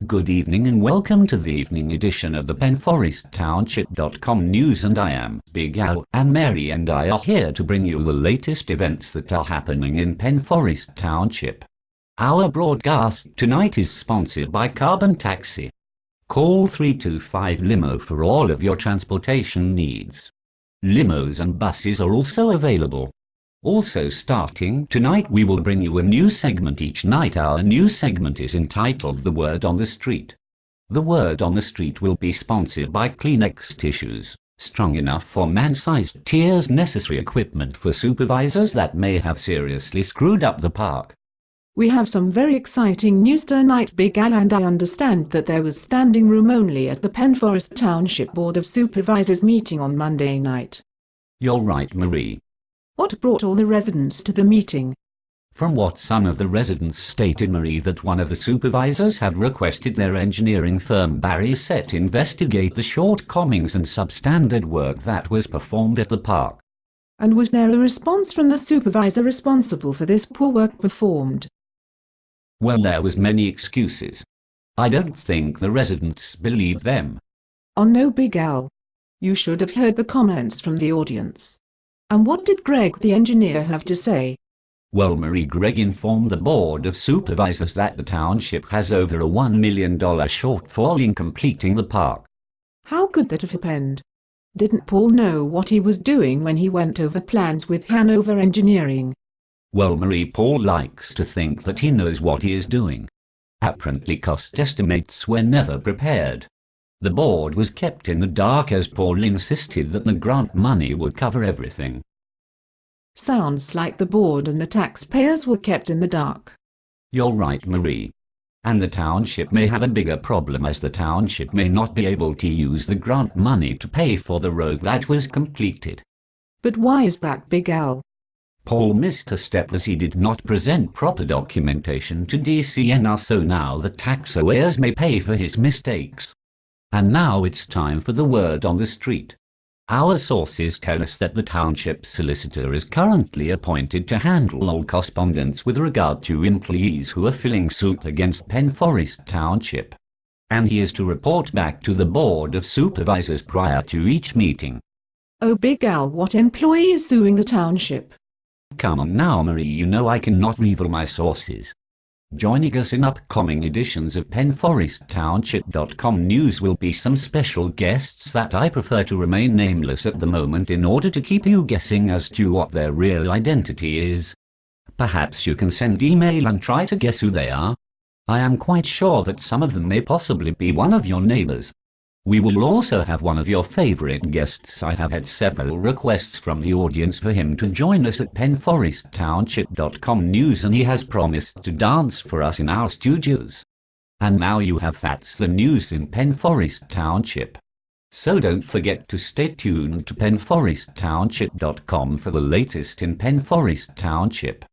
Good evening and welcome to the evening edition of the PenForest news, and I am Big Al, and Mary and I are here to bring you the latest events that are happening in PenForest Township. Our broadcast tonight is sponsored by Carbon Taxi. Call 325 Limo for all of your transportation needs. Limos and buses are also available. Also starting tonight, we will bring you a new segment each night. Our new segment is entitled The Word on the Street. The Word on the Street will be sponsored by Kleenex tissues, strong enough for man-sized tears, necessary equipment for supervisors that may have seriously screwed up the park. We have some very exciting news tonight, Big Al, and I understand that there was standing room only at the PenForest Township Board of Supervisors meeting on Monday night. You're right, Marie. What brought all the residents to the meeting? From what some of the residents stated, Marie, that one of the supervisors had requested their engineering firm Barry Set investigate the shortcomings and substandard work that was performed at the park. And was there a response from the supervisor responsible for this poor work performed? Well, there was many excuses. I don't think the residents believed them. Oh no, Big Al. You should have heard the comments from the audience. And what did Greg the engineer have to say? Well, Marie, Greg informed the Board of Supervisors that the township has over a $1 million shortfall in completing the park. How could that have happened? Didn't Paul know what he was doing when he went over plans with Hanover Engineering? Well, Marie, Paul likes to think that he knows what he is doing. Apparently cost estimates were never prepared. The board was kept in the dark as Paul insisted that the grant money would cover everything. Sounds like the board and the taxpayers were kept in the dark. You're right, Marie. And the township may have a bigger problem, as the township may not be able to use the grant money to pay for the road that was completed. But why is that, Big Al? Paul missed a step as he did not present proper documentation to DCNR, so now the taxpayers may pay for his mistakes. And now it's time for the word on the street. Our sources tell us that the township solicitor is currently appointed to handle all correspondence with regard to employees who are filing suit against PenForest Township. And he is to report back to the Board of Supervisors prior to each meeting. Oh, Big Al, what employee is suing the township? Come on now, Marie, you know I cannot reveal my sources. Joining us in upcoming editions of PenForestTownship.com news will be some special guests that I prefer to remain nameless at the moment in order to keep you guessing as to what their real identity is. Perhaps you can send email and try to guess who they are. I am quite sure that some of them may possibly be one of your neighbors. We will also have one of your favorite guests. I have had several requests from the audience for him to join us at PenForestTownship.com news, and he has promised to dance for us in our studios. And now you have that's the news in PenForest Township. So don't forget to stay tuned to PenForestTownship.com for the latest in PenForest Township.